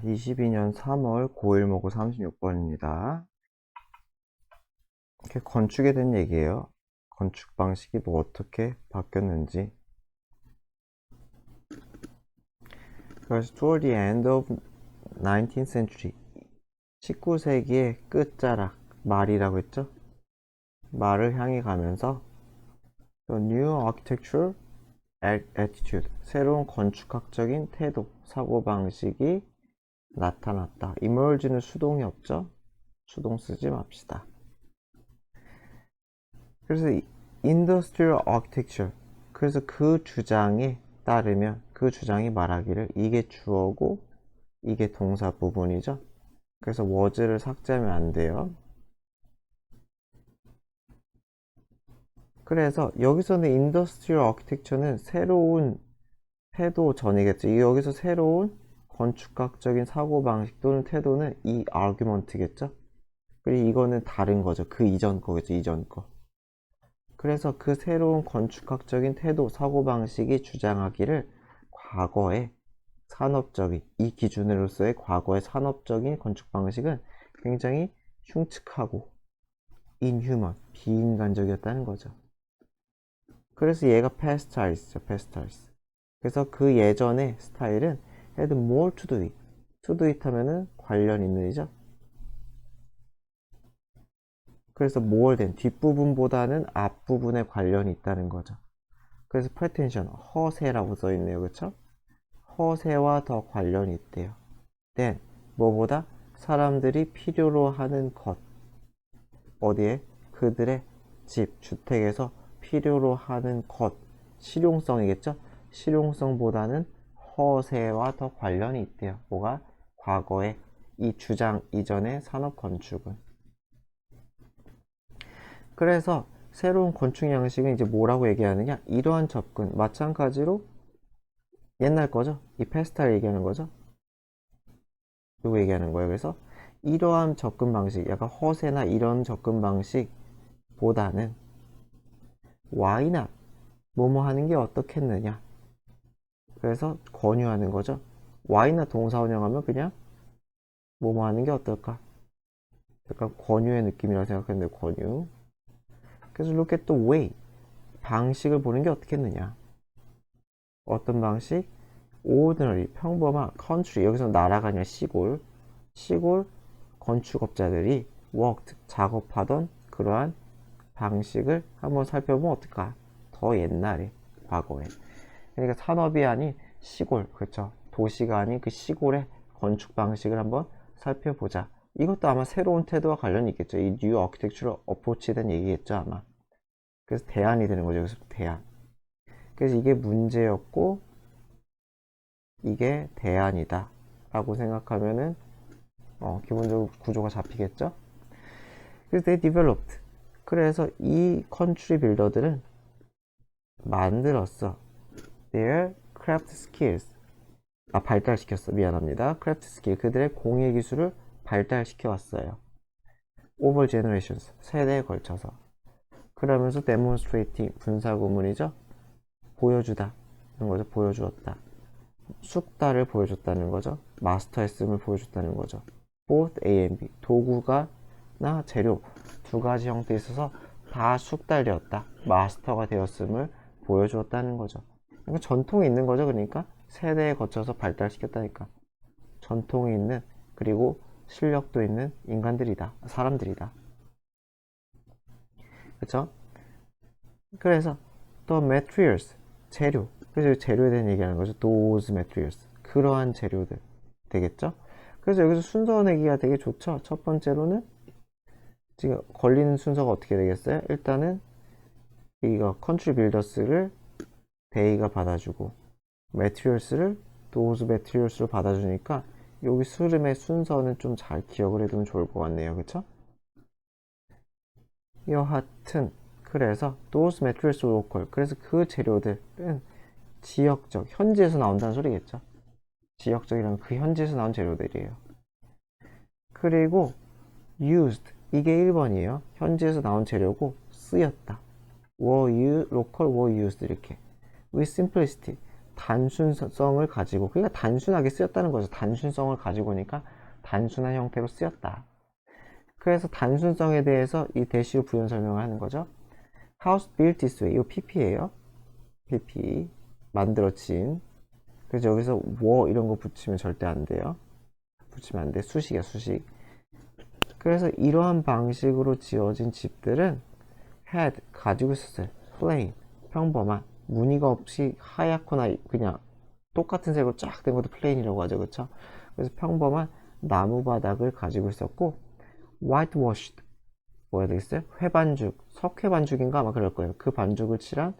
22년 3월 고1 36번입니다. 이렇게 건축에 대한 얘기예요. 건축 방식이 뭐 어떻게 바뀌었는지. 그래서 toward the end of 19th century, 19세기의 끝자락, 말이라고 했죠? 말을 향해 가면서 the new architectural attitude, 새로운 건축학적인 태도, 사고방식이 나타났다. emerge는 수동이 없죠? 수동 쓰지 맙시다. 그래서 industrial architecture, 그래서 그 주장에 따르면, 그 주장이 말하기를 이게 주어고 이게 동사 부분이죠. 그래서 was를 삭제하면 안 돼요. 그래서 여기서는 industrial architecture는 새로운 태도 전이겠죠. 여기서 새로운 건축학적인 사고방식 또는 태도는 이 argument겠죠. 그리고 이거는 다른 거죠. 그 이전 거겠죠. 이전 거. 그래서 그 새로운 건축학적인 태도, 사고방식이 주장하기를 과거의 산업적인, 이 기준으로서의 과거의 산업적인 건축방식은 굉장히 흉측하고 inhuman, 비인간적이었다는 거죠. 그래서 얘가 pastiles죠, pastile. 그래서 그 예전의 스타일은 had more to do it. to do it 하면은 관련 있는이죠. 그래서 more than, 뒷부분보다는 앞부분에 관련이 있다는 거죠. 그래서 pretension, 허세라고 써있네요. 그쵸? 허세와 더 관련이 있대요. then, 뭐보다 사람들이 필요로 하는 것. 어디에? 그들의 집, 주택에서 필요로 하는 것. 실용성이겠죠? 실용성보다는 허세와 더 관련이 있대요. 뭐가? 과거의 이 주장 이전의 산업 건축은. 그래서 새로운 건축 양식은 이제 뭐라고 얘기하느냐? 이러한 접근, 마찬가지로 옛날 거죠? 이 페스타를 얘기하는 거죠? 이거 얘기하는 거예요. 그래서 이러한 접근 방식, 약간 허세나 이런 접근 방식보다는 why not? 뭐뭐 하는 게 어떻겠느냐? 그래서 권유하는 거죠. why not 동사 원형하면 그냥 뭐뭐 하는 게 어떨까? 약간 권유의 느낌이라고 생각했는데 권유. 그래서 look at the way. 방식을 보는 게 어떻겠느냐? 어떤 방식? ordinary, 평범한 country, 여기서 나라가 아니라 시골, 시골 건축업자들이 worked, 작업하던 그러한 방식을 한번 살펴보면 어떨까? 더 옛날에, 과거에. 그러니까 산업이 아닌 시골, 그렇죠? 도시가 아닌 그 시골의 건축 방식을 한번 살펴보자. 이것도 아마 새로운 태도와 관련이 있겠죠. 이 뉴 아키텍처럴 어프로치에 대한 얘기겠죠, 아마. 그래서 대안이 되는 거죠. 여기서 대안. 그래서 이게 문제였고 이게 대안이다 라고 생각하면은 기본적으로 구조가 잡히겠죠. 그래서 they developed, 그래서 이 컨트리 빌더들은 만들었어 their craft skills, 발달시켰어, 미안합니다. craft skill, 그들의 공예 기술을 발달시켜 왔어요. over generations, 세대에 걸쳐서. 그러면서 demonstrating, 분사구문이죠. 보여주다 이런 거죠. 보여주었다, 숙달을 보여줬다는 거죠. 마스터했음을 보여줬다는 거죠. both A and B, 도구가 나 재료 두 가지 형태에 있어서 다 숙달되었다, 마스터가 되었음을 보여주었다는 거죠. 그러니까 전통이 있는 거죠. 그러니까 세대에 거쳐서 발달시켰다니까. 전통이 있는, 그리고 실력도 있는 인간들이다, 사람들이다. 그쵸? 그래서 the materials, 재료, 그래서 재료에 대한 얘기하는 거죠. those materials, 그러한 재료들 되겠죠. 그래서 여기서 순서 내기가 되게 좋죠. 첫 번째로는 지금 걸리는 순서가 어떻게 되겠어요? 일단은 이거 컨트리 빌더스를 데이가 받아주고 materials를 those materials로 받아주니까 여기 스름의 순서는 좀 잘 기억을 해두면 좋을 것 같네요. 그쵸? 여하튼 그래서 those materials local, 그래서 그 재료들은 지역적, 현지에서 나온다는 소리겠죠. 지역적이라면 그 현지에서 나온 재료들이에요. 그리고 used, 이게 1번이에요. 현지에서 나온 재료고 쓰였다. were local, were used, 이렇게 with simplicity, 단순성을 가지고, 그러니까 단순하게 쓰였다는 거죠. 단순성을 가지고니까 단순한 형태로 쓰였다. 그래서 단순성에 대해서 이 대시로 부연 설명을 하는 거죠. House built this way. 이거 PP예요. PP. 만들어진. 그래서 여기서 워 이런 거 붙이면 절대 안 돼요. 붙이면 안 돼. 수식이야, 수식. 그래서 이러한 방식으로 지어진 집들은 had, 가지고 있었어요. plain, 평범한, 무늬가 없이 하얗거나 그냥 똑같은 색으로 쫙 된 것도 plain이라고 하죠. 그쵸? 그래서 평범한 나무 바닥을 가지고 있었고, whitewashed, 뭐야 되겠어요? 회반죽, 석회반죽인가 아마 그럴 거예요. 그 반죽을 칠한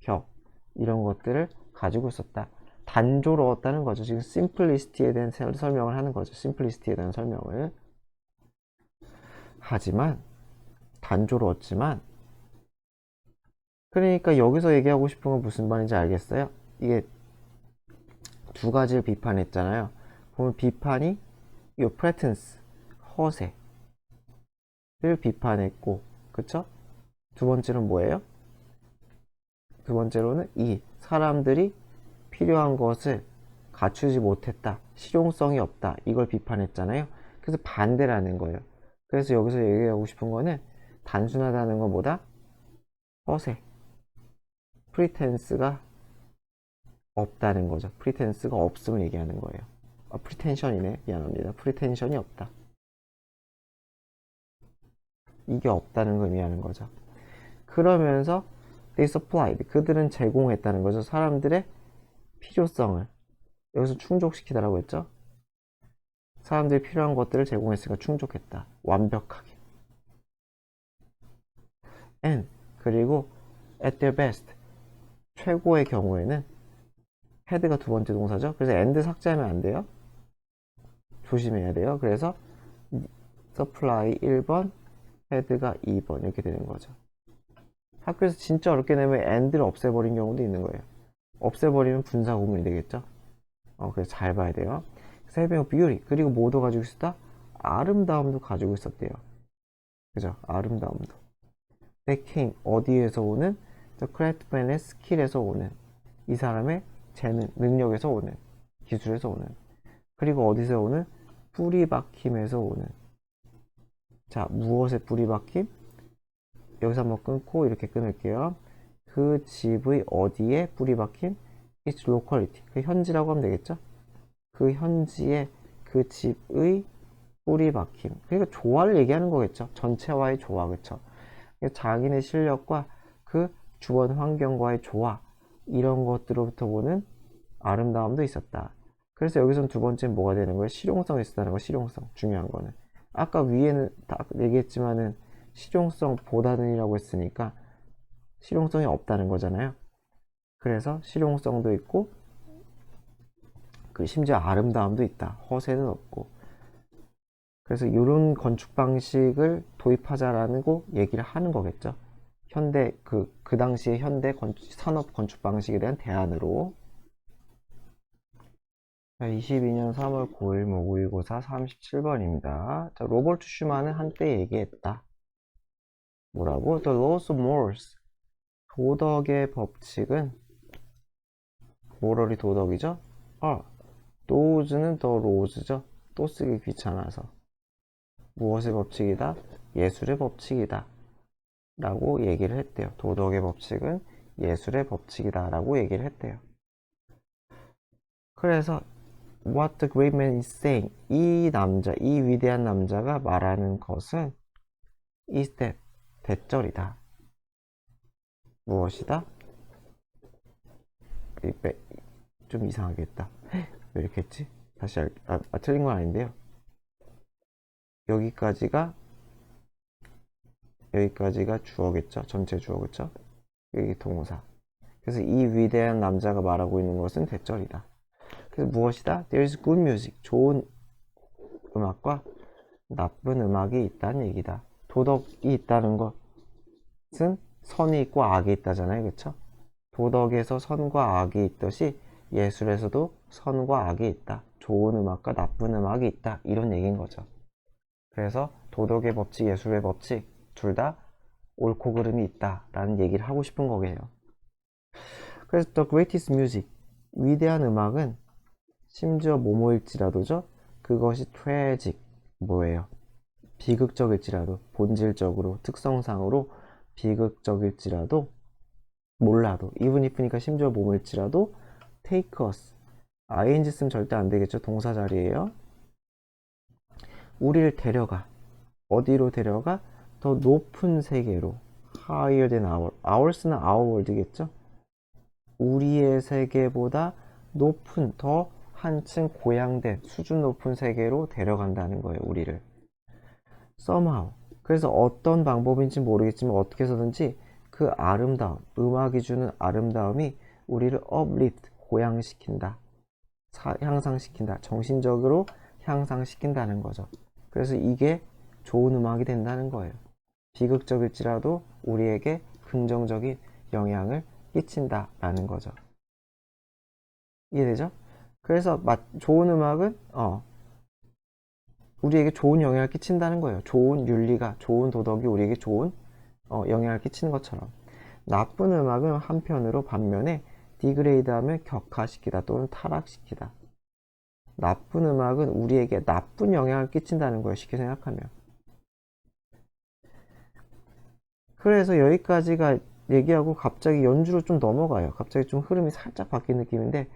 벽, 이런 것들을 가지고 있었다. 단조로웠다는 거죠. 지금 심플리시티에 대한 설명을 하는 거죠. 심플리시티에 대한 설명을. 하지만 단조로웠지만, 그러니까 여기서 얘기하고 싶은 건 무슨 말인지 알겠어요? 이게 두 가지를 비판했잖아요. 보면 비판이 이 pretense, 허세를 비판했고, 그쵸? 두 번째로는 뭐예요? 두 번째로는 이 사람들이 필요한 것을 갖추지 못했다, 실용성이 없다, 이걸 비판했잖아요. 그래서 반대라는 거예요. 그래서 여기서 얘기하고 싶은 거는 단순하다는 것보다 허세, 프리텐스가 없다는 거죠. 프리텐스가 없음을 얘기하는 거예요. 아, 프리텐션이네. 미안합니다. 프리텐션이 없다. 이게 없다는 걸 의미하는 거죠. 그러면서 they supplied, 그들은 제공했다는 거죠. 사람들의 필요성을 여기서 충족시키다라고 했죠. 사람들이 필요한 것들을 제공했으니까 충족했다. 완벽하게. and, 그리고 at their best, 최고의 경우에는 had가 두 번째 동사죠. 그래서 and 삭제하면 안 돼요. 조심해야 돼요. 그래서 supply 1번, had가 2번 이렇게 되는 거죠. 학교에서 진짜 어렵게 내면 and를 없애버린 경우도 있는 거예요. 없애버리면 분사 구문이 되겠죠. 그래서 잘 봐야 돼요. having beauty, 그리고 뭐도 가지고 있었다? 아름다움도 가지고 있었대요. 그죠? 아름다움도. They came, 어디에서 오는? The craftsman의 스킬에서 오는, 이 사람의 재능, 능력에서 오는, 기술에서 오는. 그리고 어디서 오는? 뿌리박힘에서 오는. 자, 무엇의 뿌리박힘? 여기서 한번 끊고 이렇게 끊을게요. 그 집의 어디에 뿌리박힘? Its locality, 그 현지라고 하면 되겠죠? 그 현지의 그 집의 뿌리박힘, 그러니까 조화를 얘기하는 거겠죠. 전체와의 조화, 그쵸? 자기네 실력과 그 주변 환경과의 조화, 이런 것들로부터 보는 아름다움도 있었다. 그래서 여기서는 두 번째는 뭐가 되는 거예요? 실용성이 있었다는 거. 실용성, 중요한 거는 아까 위에는 다 얘기했지만은 실용성보다는이라고 했으니까 실용성이 없다는 거잖아요. 그래서 실용성도 있고 그 심지어 아름다움도 있다. 허세는 없고. 그래서 이런 건축 방식을 도입하자라는 거 얘기를 하는 거겠죠. 현대 그 당시의 현대 산업 건축 방식에 대한 대안으로. 22년 3월 9일 모의고사 37번입니다. 자, 로버트 슈만은 한때 얘기했다. 뭐라고? The laws of morals, 도덕의 법칙은, 모럴이 도덕이죠? thoughs는 the laws죠. 또 쓰기 귀찮아서. 무엇의 법칙이다? 예술의 법칙이다 라고 얘기를 했대요. 도덕의 법칙은 예술의 법칙이다 라고 얘기를 했대요. 그래서 what the great man is saying, 이 남자, 이 위대한 남자가 말하는 것은 is that, 대절이다. 무엇이다? 좀 이상하게 했다. 왜 이렇게 했지? 다시 틀린 건 아닌데요. 여기까지가 주어겠죠. 전체 주어겠죠. 여기 동사. 그래서 이 위대한 남자가 말하고 있는 것은 대절이다. 그래서 무엇이다? There is good music, 좋은 음악과 나쁜 음악이 있다는 얘기다. 도덕이 있다는 것은 선이 있고 악이 있다잖아요. 그쵸? 도덕에서 선과 악이 있듯이 예술에서도 선과 악이 있다. 좋은 음악과 나쁜 음악이 있다. 이런 얘기인 거죠. 그래서 도덕의 법칙, 예술의 법칙 둘 다 옳고 그름이 있다 라는 얘기를 하고 싶은 거예요. 그래서 The Greatest Music, 위대한 음악은 심지어 뭐뭐일지라도죠. 그것이 tragic 뭐예요? 비극적일지라도 본질적으로 특성상으로 비극적일지라도 몰라도 even if니까 심지어 뭐뭐일지라도 take us ing 쓰면 절대 안 되겠죠. 동사 자리예요. 우리를 데려가 어디로 데려가? 더 높은 세계로 higher than ours는 our world겠죠. 우리의 세계보다 높은 더 한층 고양된 수준 높은 세계로 데려간다는 거예요. 우리를 somehow 그래서 어떤 방법인지 모르겠지만 어떻게 해서든지 그 아름다움 음악이 주는 아름다움이 우리를 uplift 고양시킨다 향상시킨다 정신적으로 향상시킨다는 거죠. 그래서 이게 좋은 음악이 된다는 거예요. 비극적일지라도 우리에게 긍정적인 영향을 끼친다라는 거죠. 이해되죠? 그래서 좋은 음악은 우리에게 좋은 영향을 끼친다는 거예요. 좋은 윤리가, 좋은 도덕이 우리에게 좋은 영향을 끼치는 것처럼. 나쁜 음악은 한편으로 반면에 디그레이드하면 격하시키다 또는 타락시키다. 나쁜 음악은 우리에게 나쁜 영향을 끼친다는 거예요. 쉽게 생각하면. 그래서 여기까지가 얘기하고 갑자기 연주로 좀 넘어가요. 갑자기 좀 흐름이 살짝 바뀐 느낌인데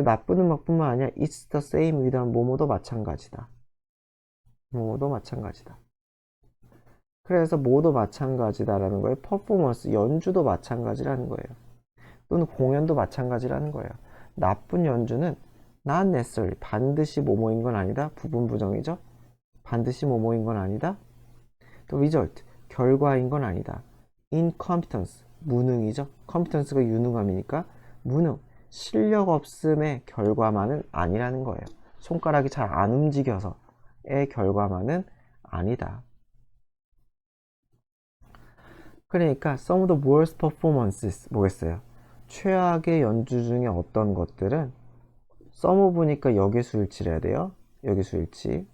나쁜 음악뿐만 아니라 It's the same with 뭐뭐도 마찬가지다. 뭐도 마찬가지다. 그래서 뭐도 마찬가지다라는 거예요. 퍼포먼스, 연주도 마찬가지라는 거예요. 또는 공연도 마찬가지라는 거예요. 나쁜 연주는 not necessarily, 반드시 뭐뭐인 건 아니다. 부분 부정이죠. 반드시 뭐뭐인 건 아니다. 또 result, 결과인 건 아니다. incompetence, 무능이죠. competence가 유능함이니까 무능, 실력 없음의 결과만은 아니라는 거예요. 손가락이 잘 안 움직여서의 결과만은 아니다. 그러니까 some of the worst performances 뭐겠어요? 최악의 연주 중에 어떤 것들은 some of니까 역의수일치를 해야 돼요. 역의수일치.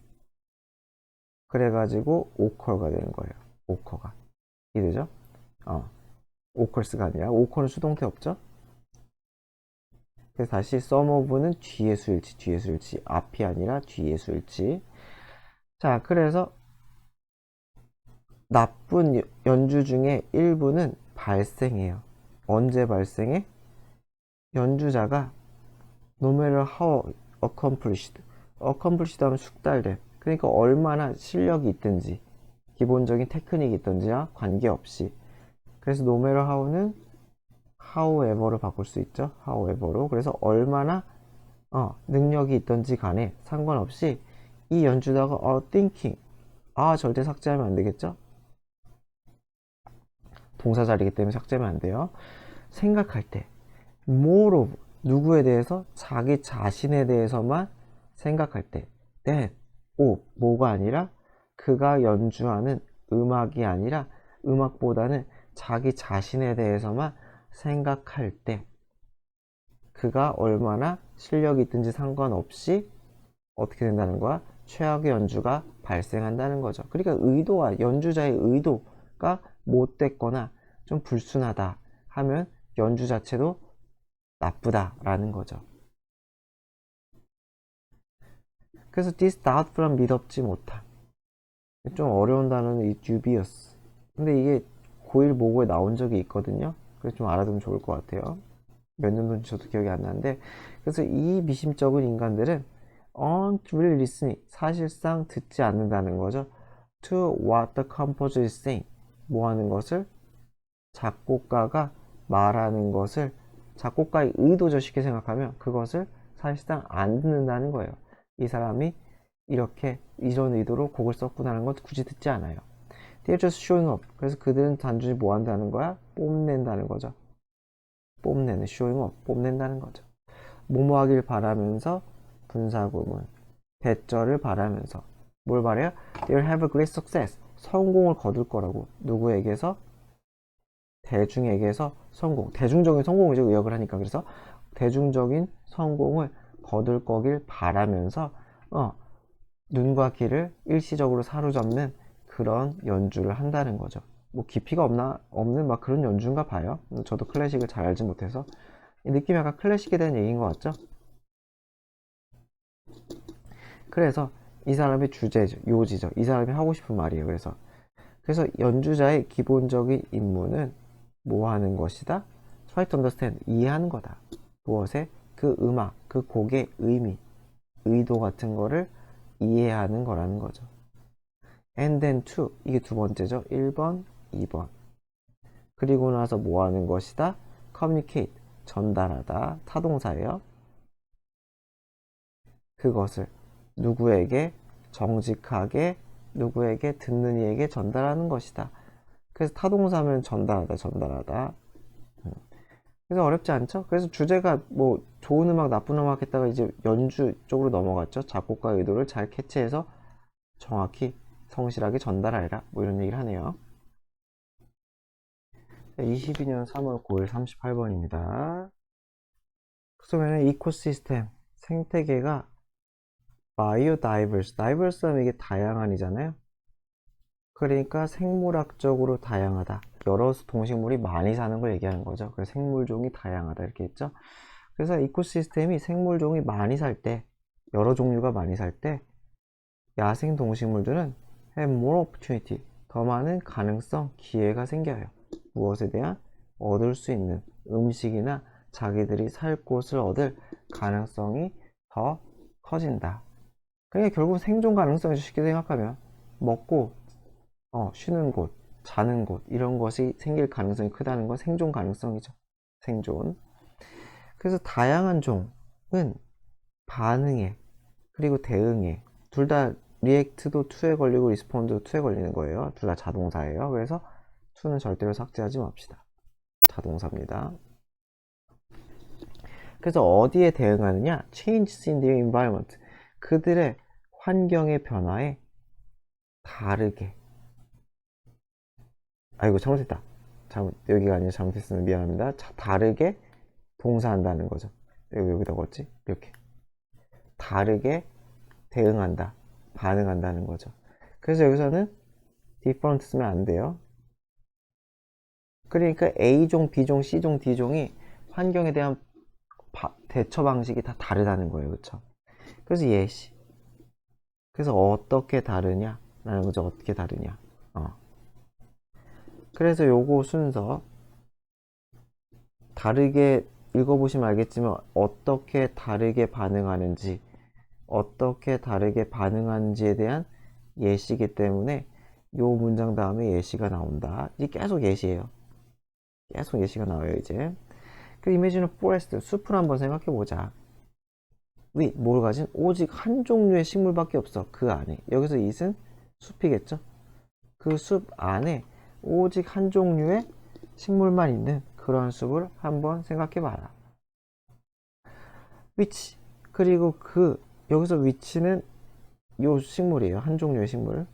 그래가지고 occur가 되는 거예요. occur가. 이해되죠? occur스가 아니라 occur는 수동태 없죠? 그래서 다시 some of는 뒤의 수일치, 뒤의 수일치. 앞이 아니라 뒤의 수일치. 자, 그래서 나쁜 연주 중에 일부는 발생해요. 언제 발생해? 연주자가 no matter how accomplished 하면 숙달돼. 그러니까 얼마나 실력이 있든지 기본적인 테크닉이 있든지와 관계없이. 그래서 no matter how는 however로 바꿀 수 있죠. however로. 그래서 얼마나 능력이 있든지 간에 상관없이 이 연주자가 thinking 절대 삭제하면 안 되겠죠. 동사 자리이기 때문에 삭제하면 안 돼요. 생각할 때 more of 누구에 대해서? 자기 자신에 대해서만 생각할 때 that of 뭐가 아니라 그가 연주하는 음악이 아니라 음악보다는 자기 자신에 대해서만 생각할 때 그가 얼마나 실력이 있든지 상관없이 어떻게 된다는 거야? 최악의 연주가 발생한다는 거죠. 그러니까 의도와 연주자의 의도가 못됐거나 좀 불순하다 하면 연주 자체도 나쁘다라는 거죠. 그래서 this doubtful 믿업지 못함. 좀 어려운 단어는 이 dubious. 근데 이게 고1 모고에 나온 적이 있거든요. 그래서 좀 알아두면 좋을 것 같아요. 몇 년도인지 저도 기억이 안 나는데 그래서 이 미심쩍은 인간들은 aren't really listening. 사실상 듣지 않는다는 거죠. to what the composer is saying. 뭐 하는 것을? 작곡가가 말하는 것을 작곡가의 의도죠. 쉽게 생각하면 그것을 사실상 안 듣는다는 거예요. 이 사람이 이렇게 이런 의도로 곡을 썼구나라는 건 굳이 듣지 않아요. They're just showing up. 그래서 그들은 단순히 뭐 한다는 거야? 뽐낸다는 거죠. 뽐내는 showing up, 뽐낸다는 거죠. 뭐뭐 하길 바라면서 분사구문 대절을 바라면서 뭘 바래요? They'll have a great success. 성공을 거둘 거라고. 누구에게서? 대중에게서 성공. 대중적인 성공이죠. 의역을 하니까. 그래서 대중적인 성공을 거둘 거길 바라면서 눈과 귀를 일시적으로 사로잡는 그런 연주를 한다는 거죠. 뭐 깊이가 없는 막 그런 연주인가 봐요. 저도 클래식을 잘 알지 못해서 느낌이 약간 클래식에 대한 얘기인 것 같죠? 그래서 이 사람의 주제죠, 요지죠. 이 사람이 하고 싶은 말이에요. 그래서 연주자의 기본적인 임무는 뭐 하는 것이다? Try to understand, 이해하는 거다. 무엇에? 그 음악, 그 곡의 의미, 의도 같은 거를 이해하는 거라는 거죠. And then to, 이게 두 번째죠. 1번, 2번. 그리고 나서 뭐 하는 것이다? Communicate, 전달하다. 타동사예요. 그것을 누구에게? 정직하게 누구에게? 듣는 이에게 전달하는 것이다. 그래서 타동사면 전달하다. 그래서 어렵지 않죠? 그래서 주제가 뭐 좋은 음악, 나쁜 음악 했다가 이제 연주 쪽으로 넘어갔죠. 작곡가의 의도를 잘 캐치해서 정확히 성실하게 전달하라. 뭐 이런 얘기를 하네요. 22년 3월 9일 38번입니다. 그러면 이코시스템, 생태계가 diverse 하면 이게 다양한이잖아요. 그러니까 생물학적으로 다양하다. 여러 동식물이 많이 사는 걸 얘기하는 거죠. 그래서 생물종이 다양하다 이렇게 했죠. 그래서 이코시스템이 생물종이 많이 살 때, 여러 종류가 많이 살 때 야생 동식물들은 have more opportunity, 더 많은 가능성, 기회가 생겨요. 무엇에 대한? 얻을 수 있는 음식이나 자기들이 살 곳을 얻을 가능성이 더 커진다. 그러니까 결국 생존 가능성이 쉽게 생각하면 먹고 쉬는 곳, 자는 곳 이런 것이 생길 가능성이 크다는 건 생존 가능성이죠. 생존. 그래서 다양한 종은 반응에 그리고 대응에 둘 다 리액트도 to에 걸리고 리스폰드도 to에 걸리는 거예요. 둘 다 자동사예요. 그래서 to는 절대로 삭제하지 맙시다. 자동사입니다. 그래서 어디에 대응하느냐? Changes in their environment. 그들의 환경의 변화에 다르게. 아이고 잘못했다. 여기가 아니라 잘못했으면 미안합니다. 다르게 동사한다는 거죠. 여기다 걷지? 이렇게 다르게 대응한다, 반응한다는 거죠. 그래서 여기서는 different 쓰면 안 돼요. 그러니까 A종, B종, C종, D종이 환경에 대한 대처 방식이 다 다르다는 거예요. 그쵸? 그래서 예시. 그래서 어떻게 다르냐? 라는 거죠. 어떻게 다르냐? 그래서 요거 순서 다르게 읽어보시면 알겠지만 어떻게 다르게 반응하는지 어떻게 다르게 반응하는지에 대한 예시이기 때문에 요 문장 다음에 예시가 나온다. 이게 계속 예시예요. 계속 예시가 나와요 이제. 그 이미지는 포레스트, 숲을 한번 생각해보자. 뭘 가진? 오직 한 종류의 식물밖에 없어. 그 안에. 여기서 it은 숲이겠죠. 그 숲 안에 오직 한 종류의 식물만 있는 그런 숲을 한번 생각해봐라. which, 그리고 여기서 which는 요 식물이에요. 한 종류의 식물.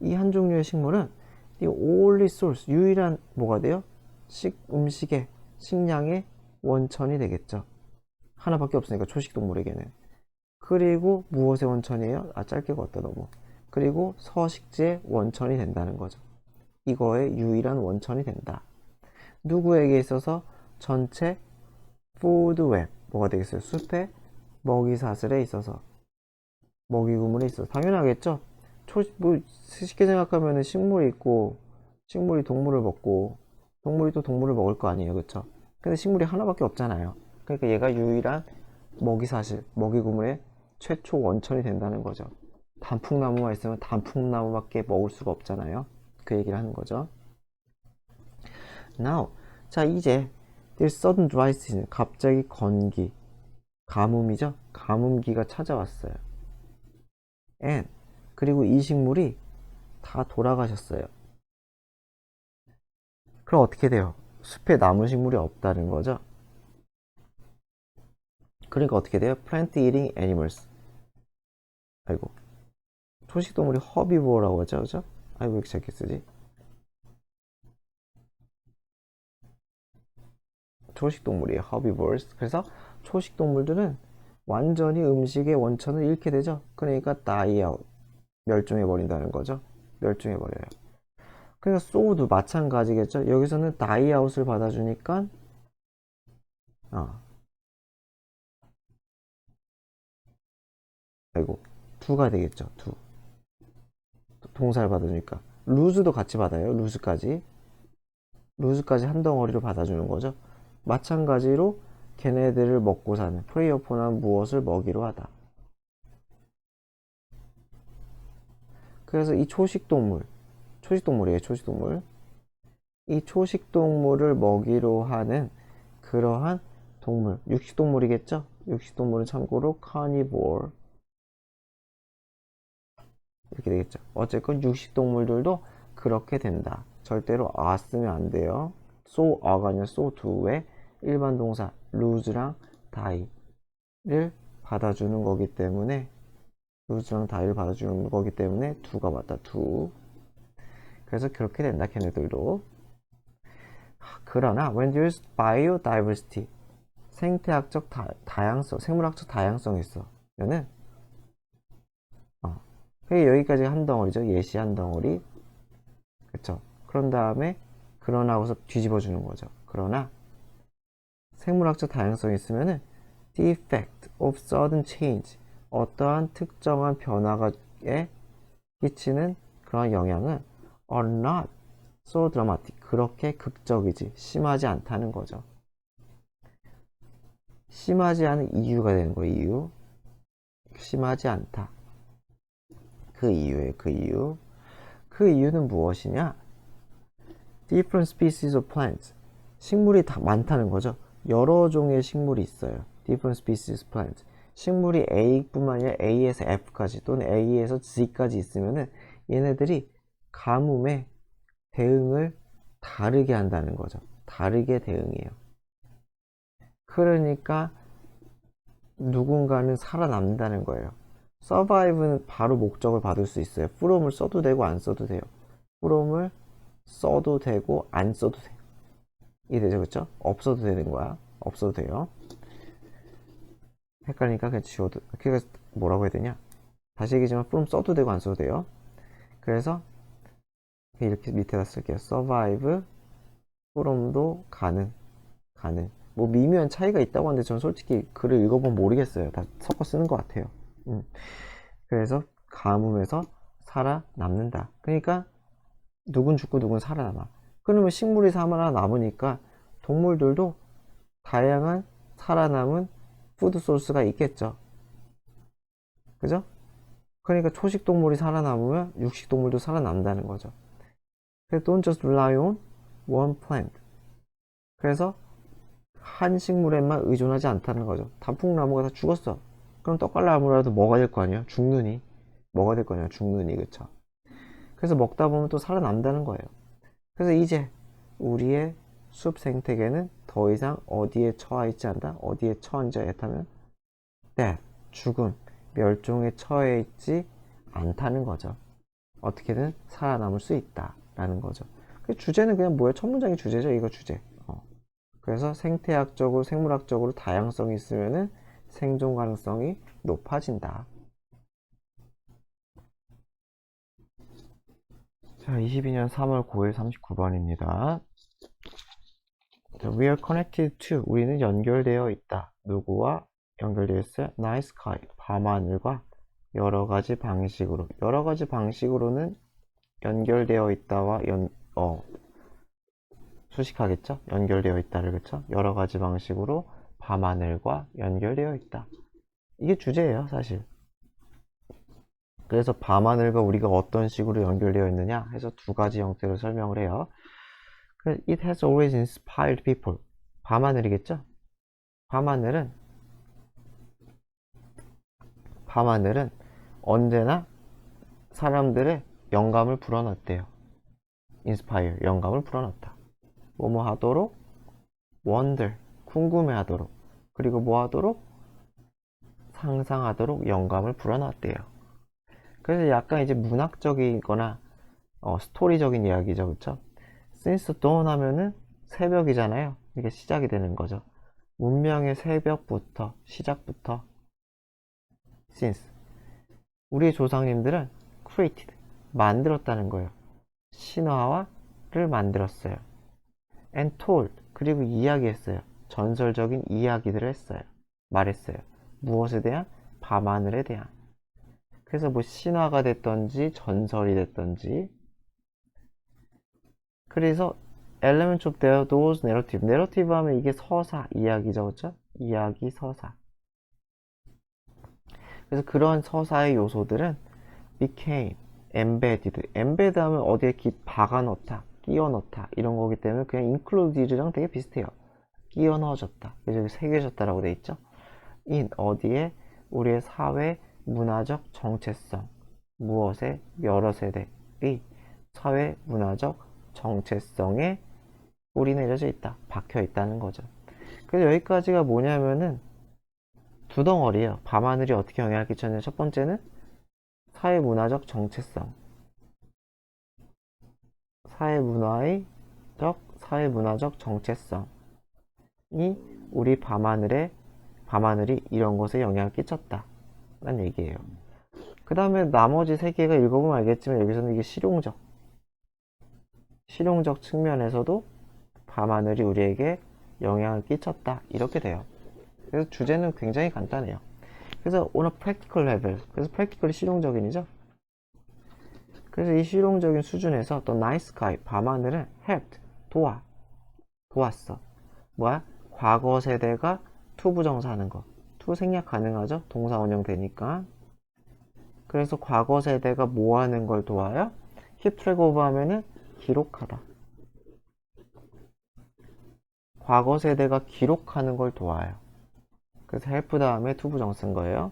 이 한 종류의 식물은 the only source, 유일한 뭐가 돼요? 음식의, 식량의 원천이 되겠죠. 하나밖에 없으니까 초식동물에게는. 그리고 무엇의 원천이에요? 짧게 걷다 너무. 그리고 서식지의 원천이 된다는 거죠. 이거의 유일한 원천이 된다. 누구에게 있어서? 전체 푸드웹, 뭐가 되겠어요? 숲의 먹이사슬에 있어서, 먹이구물에 있어서. 당연하겠죠? 쉽게 생각하면 식물이 있고 식물이 동물을 먹고 동물이 또 동물을 먹을 거 아니에요. 그쵸? 근데 식물이 하나밖에 없잖아요. 그러니까 얘가 유일한 먹이사슬, 먹이구물의 최초 원천이 된다는 거죠. 단풍나무가 있으면 단풍나무밖에 먹을 수가 없잖아요. 그 얘기를 하는 거죠. Now, 자 이제 This sudden dry season, 갑자기 건기, 가뭄이죠. 가뭄기가 찾아왔어요. And, 그리고 이 식물이 다 돌아가셨어요. 그럼 어떻게 돼요? 숲에 남은 식물이 없다는 거죠. 그러니까 어떻게 돼요? Plant eating animals. 아이고, 초식동물이 허비보어라고 하죠, 그죠? 아이고, 왜 이렇게 작게 쓰지? 초식동물이에요, herbivores. 그래서 초식동물들은 완전히 음식의 원천을 잃게 되죠. 그러니까 die out, 멸종해버린다는 거죠. 멸종해버려요. 그러니까 소도 마찬가지겠죠. 여기서는 die out을 받아주니까 아이고, do가 되겠죠. do. 동사를 받아주니까. lose도 같이 받아요. lose까지 한 덩어리로 받아주는 거죠. 마찬가지로 걔네들을 먹고 사는 prey upon한 무엇을 먹이로 하다. 그래서 이 초식동물이에요. 초식동물. 이 초식동물을 먹이로 하는 그러한 동물, 육식동물이겠죠? 육식동물은 참고로 carnivore 이렇게 되겠죠. 어쨌건 육식동물들도 그렇게 된다. 절대로 아 쓰면 안 돼요. so a가 아니라 so do에 일반 동사 lose랑 die를 받아주는 거기 때문에 lose랑 die를 받아주는 거기 때문에 do가 맞다. do. 그래서 그렇게 된다. 걔네들도. 그러나 when there's biodiversity 생태학적 다양성, 생물학적 다양성이 있어. 는 여기까지 한 덩어리죠. 예시 한 덩어리. 그쵸? 그런 다음에 그러나 하고서 뒤집어 주는 거죠. 그러나 생물학적 다양성이 있으면은 the effect of sudden change 어떠한 특정한 변화에 끼치는 그런 영향은 are not so dramatic 그렇게 극적이지 심하지 않다는 거죠. 심하지 않은 이유가 되는 거예요. 이유. 심하지 않다. 그 이유예요. 그 이유. 그 이유는 무엇이냐? Different species of plants. 식물이 다 많다는 거죠. 여러 종의 식물이 있어요. Different species of plants. 식물이 A뿐만 아니라 A에서 F까지 또는 A에서 Z까지 있으면은 얘네들이 가뭄에 대응을 다르게 한다는 거죠. 다르게 대응해요. 그러니까 누군가는 살아남는다는 거예요. survive는 바로 목적을 받을 수 있어요. from을 써도 되고 안 써도 돼요. from을 써도 되고 안 써도 돼요. 이해되죠? 그쵸? 없어도 되는 거야. 없어도 돼요. 헷갈리니까 그냥 지워도, 그러니까 뭐라고 해야 되냐? 다시 얘기하지만 from 써도 되고 안 써도 돼요. 그래서 이렇게 밑에다 쓸게요. survive, from도 가능. 뭐 미묘한 차이가 있다고 하는데 전 솔직히 글을 읽어보면 모르겠어요. 다 섞어 쓰는 것 같아요. 그래서 가뭄에서 살아남는다. 그러니까 누군 죽고 누군 살아남아. 그러면 식물이 살아남으니까 동물들도 다양한 살아남은 푸드 소스가 있겠죠. 그죠? 그러니까 초식 동물이 살아남으면 육식 동물도 살아남는다는 거죠. 그래서 don't just rely on one plant. 그래서 한 식물에만 의존하지 않다는 거죠. 단풍나무가 다 죽었어. 그럼 떡갈나무라도 먹어야 될 거 아니야? 죽느니. 먹어야 될 거 아니야? 죽느니. 그쵸? 그래서 먹다 보면 또 살아남는다는 거예요. 그래서 이제 우리의 숲 생태계는 더 이상 어디에 처해 있지 않다. 어디에 처한지 않다면 death, 죽음, 멸종에 처해 있지 않다는 거죠. 어떻게든 살아남을 수 있다라는 거죠. 그 주제는 그냥 뭐예요? 첫 문장이 주제죠. 이거 주제. 그래서 생태학적으로 생물학적으로 다양성이 있으면은 생존 가능성이 높아진다. 자, 22년 3월 9일 39번입니다. We are connected to. 우리는 연결되어 있다. 누구와 연결되어 있어요? Night sky. 밤하늘과 여러 가지 방식으로. 여러 가지 방식으로는 연결되어 있다와 수식하겠죠? 연결되어 있다를 그쵸? 여러 가지 방식으로 밤하늘과 연결되어 있다. 이게 주제예요, 사실. 그래서 밤하늘과 우리가 어떤 식으로 연결되어 있느냐 해서 두 가지 형태로 설명을 해요. It has always inspired people. 밤하늘이겠죠? 밤하늘은 언제나 사람들의 영감을 불어넣었대요. inspire, 영감을 불어넣었다. 뭐뭐 하도록, wonder, 궁금해하도록, 그리고 뭐 하도록, 상상하도록 영감을 불어넣었대요. 그래서 약간 이제 문학적이거나 스토리적인 이야기죠, 그쵸? Since dawn 하면은 새벽이잖아요. 이게 시작이 되는 거죠. 문명의 새벽부터, 시작부터 since 우리의 조상님들은 created 만들었다는 거예요. 신화를 만들었어요. And told 그리고 이야기했어요. 전설적인 이야기들을 했어요. 말했어요. 무엇에 대한? 밤하늘에 대한. 그래서 뭐 신화가 됐던지 전설이 됐던지. 그래서 elements of those narrative. narrative 하면 이게 서사, 이야기죠. 그렇죠? 이야기, 서사. 그래서 그런 서사의 요소들은 became embedded. embed 하면 어디에 박아 넣다, 끼워 넣다 이런 거기 때문에 그냥 included랑 되게 비슷해요. 끼워 넣어졌다. 그래서 여기 새겨졌다라고 돼 있죠. in 어디에? 우리의 사회 문화적 정체성. 무엇에? 여러 세대의 사회 문화적 정체성에 뿌리 내려져 있다. 박혀 있다는 거죠. 그래서 여기까지가 뭐냐면은 두 덩어리예요. 밤하늘이 어떻게 영향을 끼쳤냐. 첫 번째는 사회 문화적 정체성. 사회 문화적 정체성이 우리 밤하늘이 이런 것에 영향을 끼쳤다. 라는 얘기예요. 그 다음에 나머지 세 개가 읽어보면 알겠지만 여기서는 이게 실용적 측면에서도 밤하늘이 우리에게 영향을 끼쳤다. 이렇게 돼요. 그래서 주제는 굉장히 간단해요. 그래서 on a practical level. 그래서 practically 실용적인이죠. 그래서 이 실용적인 수준에서 또 nice sky, 밤하늘은 helped, 도왔어. 뭐야? 과거 세대가 to 부정사하는 거. to 생략 가능하죠? 동사 원형 되니까. 그래서 과거 세대가 뭐 하는 걸 도와요? keep track of 하면은 기록하다. 과거 세대가 기록하는 걸 도와요. 그래서 help 다음에 to 부정 쓴 거예요.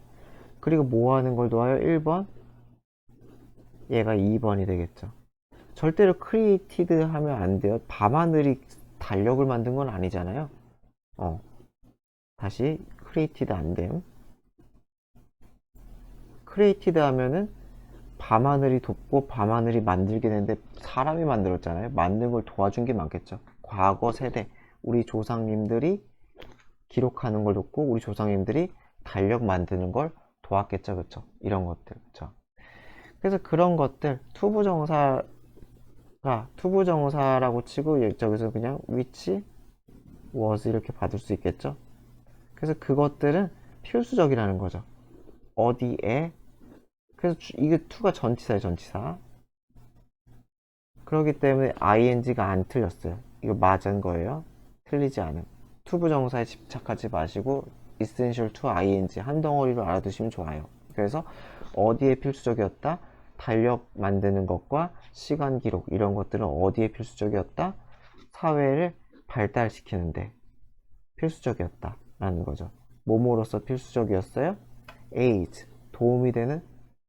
그리고 뭐 하는 걸 도와요? 1번. 얘가 2번이 되겠죠. 절대로 created 하면 안 돼요. 밤하늘이 달력을 만든 건 아니잖아요. 다시 created 안 됨. created 하면은 밤하늘이 돕고 밤하늘이 만들게 되는데 사람이 만들었잖아요. 만든 걸 도와준 게 많겠죠. 과거 세대, 우리 조상님들이 기록하는 걸 돕고 우리 조상님들이 달력 만드는 걸 도왔겠죠. 그쵸? 이런 것들. 그쵸? 그래서 그런 것들 투부정사라고 치고 여기서 그냥 which was 이렇게 받을 수 있겠죠. 그래서 그것들은 필수적이라는 거죠. 어디에. 그래서 이게 to가 전치사예요. 전치사. 그렇기 때문에 ing가 안 틀렸어요. 이거 맞은 거예요. 틀리지 않은. 투부정사에 집착하지 마시고 essential to ing 한 덩어리로 알아두시면 좋아요. 그래서 어디에 필수적이었다? 달력 만드는 것과 시간 기록 이런 것들은 어디에 필수적이었다? 사회를 발달시키는데 필수적이었다 라는 거죠. 뭐뭐로서 필수적이었어요? aid 도움이 되는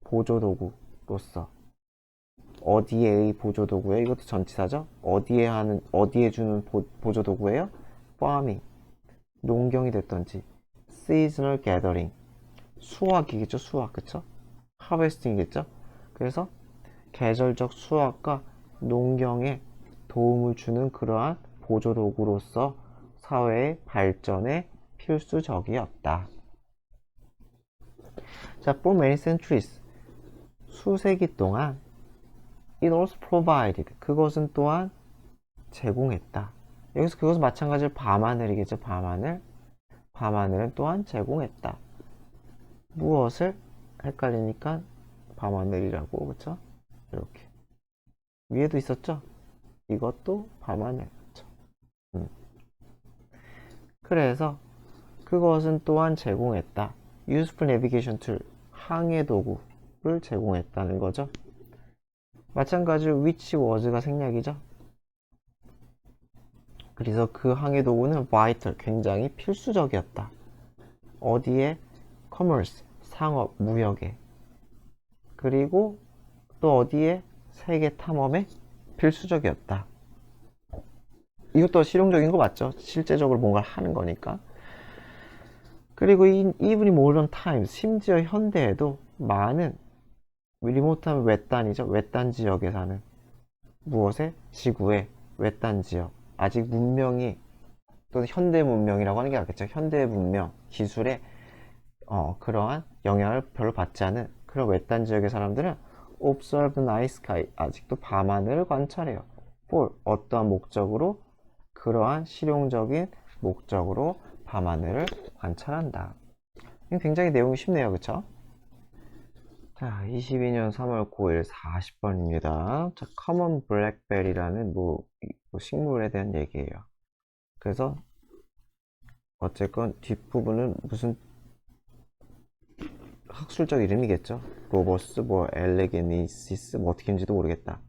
보조도구로서. 어디에의 보조도구예요? 이것도 전치사죠? 어디에 주는 보조도구예요? farming 농경이 됐던지 seasonal gathering 수확이겠죠. 수확. 그쵸? harvesting이겠죠. 그래서 계절적 수확과 농경에 도움을 주는 그러한 보조도구로서 사회의 발전에 필수적이었다. 자, for many centuries 수세기 동안 it also provided 그것은 또한 제공했다. 여기서 그것은 마찬가지로 밤하늘이겠죠. 밤하늘은 또한 제공했다. 무엇을? 헷갈리니까 밤하늘이라고. 그쵸? 이렇게 위에도 있었죠? 이것도 밤하늘. 그쵸? 그래서 그것은 또한 제공했다. useful navigation tool 항해 도구를 제공했다는 거죠. 마찬가지로 which was가 생략이죠. 그래서 그 항해 도구는 vital 굉장히 필수적이었다. 어디에? commerce 상업 무역에. 그리고 또 어디에? 세계 탐험에 필수적이었다. 이것도 실용적인 거 맞죠? 실제적으로 뭔가를 하는 거니까. 그리고 even in modern times 심지어 현대에도 많은 리모트하면 외딴이죠. 외딴 지역에 사는 무엇에? 지구의 외딴 지역 아직 문명이 또는 현대 문명이라고 하는 게 낫겠죠. 현대 문명 기술에 그러한 영향을 별로 받지 않은 그런 외딴 지역의 사람들은 observe night sky 아직도 밤하늘을 관찰해요. for 어떠한 목적으로? 그러한 실용적인 목적으로 밤하늘을 관찰한다. 굉장히 내용이 쉽네요, 그쵸? 자, 22년 3월 9일 40번입니다. 자, 커먼 블랙베리라는 식물에 대한 얘기예요. 그래서 어쨌건 뒷부분은 무슨 학술적 이름이겠죠. 로버스, 엘레게니시스, 어떻게 인지도 모르겠다.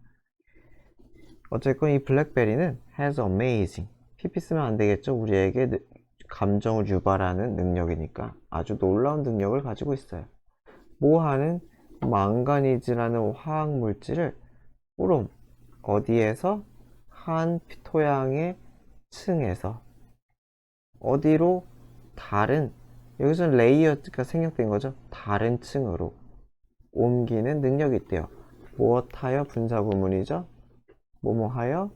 어쨌건 이 블랙베리는 has amazing. pp 쓰면 안 되겠죠. 우리에게 감정을 유발하는 능력이니까 아주 놀라운 능력을 가지고 있어요. 하는 망가니즈라는 화학 물질을 우롬 어디에서 한 토양의 층에서 어디로 다른 여기서는 레이어가 생략된 거죠. 다른 층으로 옮기는 능력이 있대요. 무엇하여 분사 구문이죠. 뭐뭐하여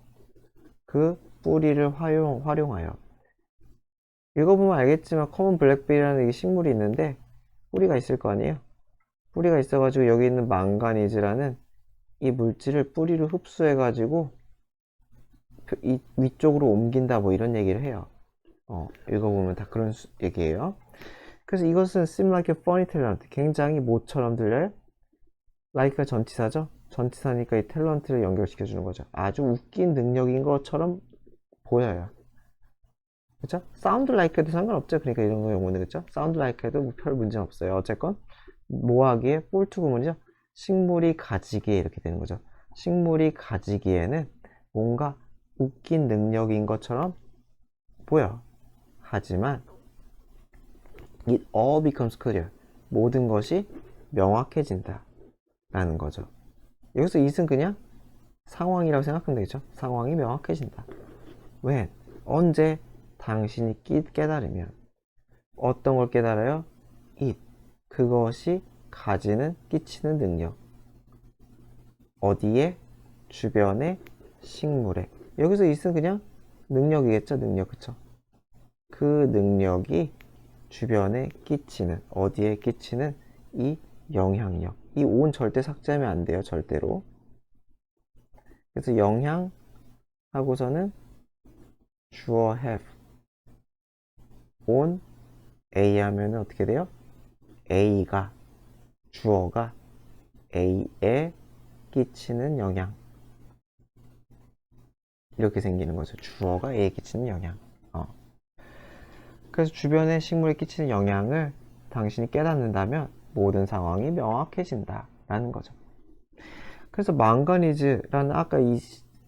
그 뿌리를 활용하여. 읽어보면 알겠지만 커먼 블랙베리라는 이 식물이 있는데 뿌리가 있을 거 아니에요. 뿌리가 있어가지고 여기 있는 망가니즈라는 이 물질을 뿌리로 흡수해가지고 이 위쪽으로 옮긴다 이런 얘기를 해요. 읽어보면 다 그런 얘기예요. 그래서 이것은 seem like a funny talent. 굉장히 모처럼 들려요. like가 전치사죠. 전치사니까 이 탤런트를 연결시켜주는 거죠. 아주 웃긴 능력인 것처럼 보여요. 그쵸? sound like 해도 상관없죠. 그러니까 이런 거 용어는 그쵸? sound like 해도 별 문제 없어요. 어쨌건 뭐하기에 폴투 구문이죠. 식물이 가지기에 이렇게 되는 거죠. 식물이 가지기에는 뭔가 웃긴 능력인 것처럼 보여. 하지만 it all becomes clear. 모든 것이 명확해진다 라는 거죠. 여기서 it은 그냥 상황이라고 생각하면 되겠죠. 상황이 명확해진다. when? 언제 당신이 깨달으면. 어떤 걸 깨달아요? it. 그것이 가지는 끼치는 능력. 어디에? 주변의 식물에. 여기서 it은 그냥 능력이겠죠. 능력. 그쵸? 그 능력이 주변에 끼치는, 어디에 끼치는 이 영향력. 이 on 절대 삭제하면 안 돼요. 절대로. 그래서 영향 하고서는 주어 have. on A 하면 어떻게 돼요? A가, 주어가 A에 끼치는 영향. 이렇게 생기는 거죠. 주어가 A에 끼치는 영향. 그래서 주변의 식물에 끼치는 영향을 당신이 깨닫는다면 모든 상황이 명확해진다 라는 거죠. 그래서 망가니즈라는 아까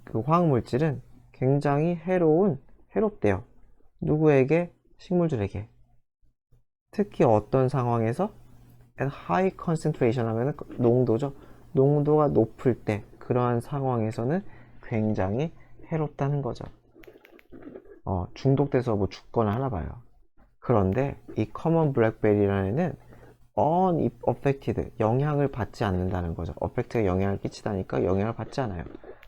그 화학물질은 굉장히 해롭대요. 누구에게? 식물들에게. 특히 어떤 상황에서? at high concentration 하면 농도죠. 농도가 높을 때 그러한 상황에서는 굉장히 해롭다는 거죠. 중독돼서 죽거나 하나 봐요. 그런데 이 커먼 블랙베리라는 애는 unaffected, 영향을 받지 않는다는 거죠. affect가 영향을 끼치다니까 영향을 받지 않아요.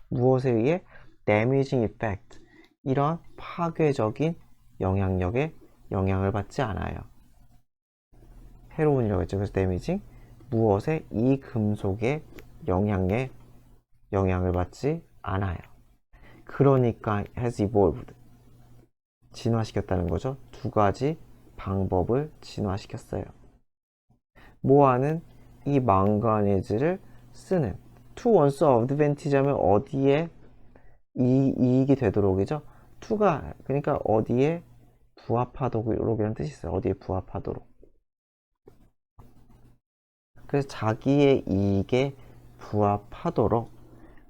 무엇에 의해? damaging effect, 이런 파괴적인 영향력에 영향을 받지 않아요. 해로운이라고 했죠. 그래서 damaging, 무엇에? 이 금속의 영향에 영향을 받지 않아요. 그러니까 has evolved, 진화시켰다는 거죠. 두 가지 방법을 진화시켰어요. 뭐하는? 이 망가니즈를 쓰는. to one's advantage 하면 어디에 이익이 되도록이죠. to가 그러니까 어디에 부합하도록이라는 뜻이 있어요. 어디에 부합하도록. 그래서 자기의 이익에 부합하도록.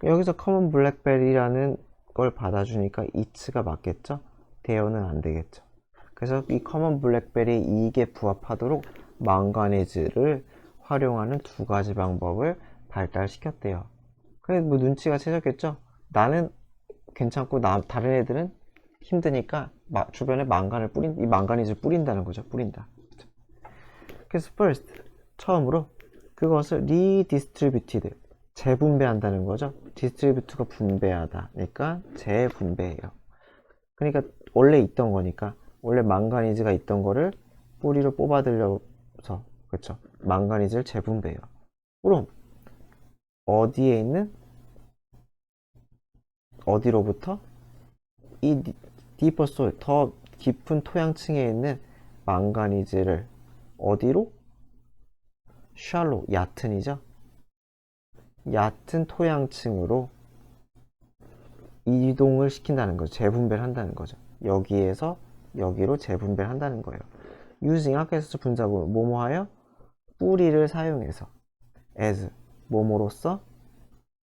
여기서 커먼 블랙베리라는 걸 받아주니까 it가 맞겠죠. 대어는 안 되겠죠. 그래서 이 커먼 블랙베리 이익에 부합하도록 망가니즈를 활용하는 두 가지 방법을 발달시켰대요. 그래 눈치가 채졌겠죠. 나는 괜찮고 다른 애들은 힘드니까 주변에 이 망가니즈를 뿌린다는 거죠. 뿌린다. 그래서 first, 처음으로 그것을 redistributed, 재분배한다는 거죠. distribute가 분배하다. 그러니까 재분배해요. 그러니까 원래 있던 거니까 원래 망가니즈가 있던 거를 뿌리로 뽑아들여서 그렇죠. 망가니즈를 재분배해요. 그럼 어디에 있는? 어디로부터? 이 deeper soil, 더 깊은 토양층에 있는 망가니즈를 어디로? shallow, 얕은이죠. 얕은 토양층으로 이동을 시킨다는 거죠. 재분배를 한다는 거죠. 여기에서 여기로 재분배를 한다는 거예요. using 아까 했었죠. 분사구 뭐뭐하여? 뿌리를 사용해서 as 뭐뭐로써?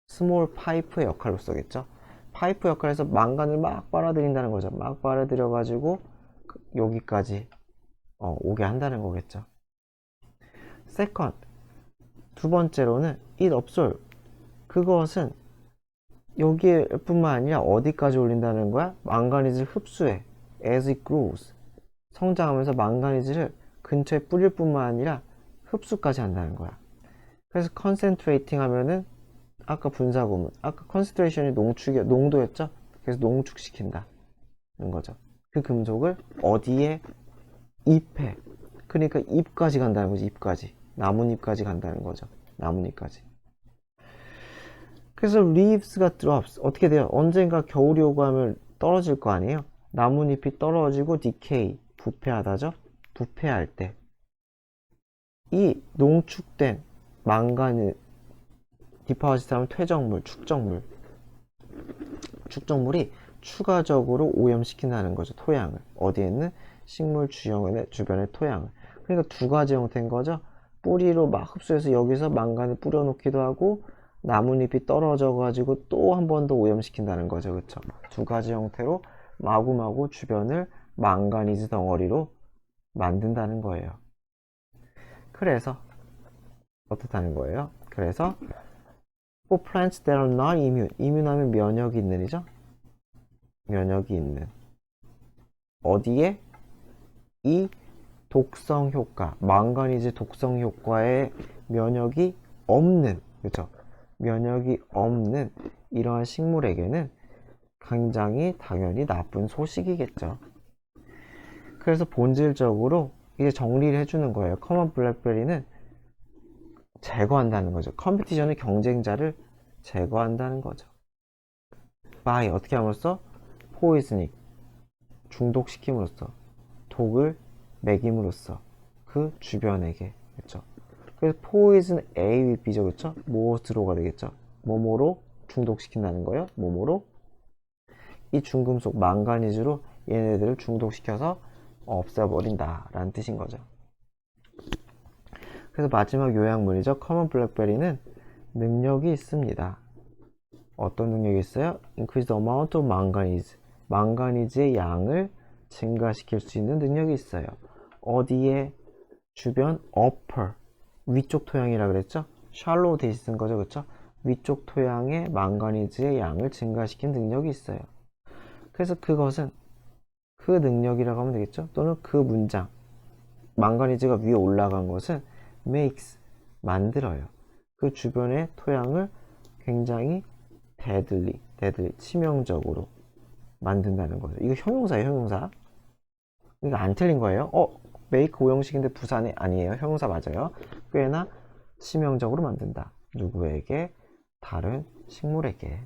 스몰 파이프의 역할로서겠죠. 파이프 역할에서 망간을 막 빨아들인다는 거죠. 막 빨아들여 가지고 여기까지 오게 한다는 거겠죠. second, 두 번째로는 it absorb, 그것은 여기에 뿐만 아니라 어디까지 올린다는 거야? 망가니즈를 흡수해. as it grows, 성장하면서 망가니즈를 근처에 뿌릴 뿐만 아니라 흡수까지 한다는 거야. 그래서 concentrating 하면은 아까 분사구문, 아까 concentration이 농도였죠? 그래서 농축시킨다는 거죠. 그 금속을 어디에? 잎에. 그러니까 잎까지 간다는 거지. 잎까지. 나뭇잎까지 간다는 거죠. 나뭇잎까지. 그래서 leaves가 drops, 어떻게 돼요? 언젠가 겨울이 오고 하면 떨어질 거 아니에요? 나뭇잎이 떨어지고 decay, 부패하다죠? 부패할 때 이 농축된 망간을 디파지트하면 퇴적물, 축적물이 추가적으로 오염시킨다는 거죠. 토양을. 어디에 있는? 식물 주변의 토양을. 그러니까 두 가지 형태인 거죠. 뿌리로 막 흡수해서 여기서 망간을 뿌려놓기도 하고 나뭇잎이 떨어져 가지고 또 한 번 더 오염시킨다는 거죠. 그렇죠? 두 가지 형태로 마구마구 주변을 망가니즈 덩어리로 만든다는 거예요. 그래서 어떻다는 거예요? 그래서 for plants that are not immune, immune하면 면역이 있는 이죠? 면역이 있는 어디에? 이 독성 효과, 망가니즈 독성 효과에 면역이 없는, 그렇죠? 면역이 없는 이러한 식물에게는 굉장히 당연히 나쁜 소식이겠죠. 그래서 본질적으로 이제 정리를 해주는 거예요. 커먼 블랙베리는 제거한다는 거죠. 컴피티션은 경쟁자를 제거한다는 거죠. by 어떻게 함으로써? 포이즈닉, 중독시킴으로써, 독을 먹임으로써 그 주변에게. 그렇죠? 그래서 포이즌 A with B죠. 그렇죠? 무엇으로가 되겠죠? 뭐뭐로 중독시킨다는 거예요. 뭐뭐로? 이 중금속 망가니즈로 얘네들을 중독시켜서 없애버린다 라는 뜻인 거죠. 그래서 마지막 요약문이죠. 커먼 블랙베리는 능력이 있습니다. 어떤 능력이 있어요? Increase the amount of manganese, 망가니즈의 양을 증가시킬 수 있는 능력이 있어요. 어디에? 주변 upper, 위쪽 토양이라 그랬죠? shallow 대신 쓴 거죠. 그렇죠? 위쪽 토양의 망가니즈의 양을 증가시킨 능력이 있어요. 그래서 그것은 그 능력이라고 하면 되겠죠? 또는 그 문장, 망가니즈가 위에 올라간 것은 makes, 만들어요. 그 주변의 토양을 굉장히 deadly, 치명적으로 만든다는 거죠. 이거 형용사예요, 형용사. 이거 안 틀린 거예요. make 오형식인데 부사는 아니에요. 형용사 맞아요. 꽤나 치명적으로 만든다. 누구에게? 다른 식물에게.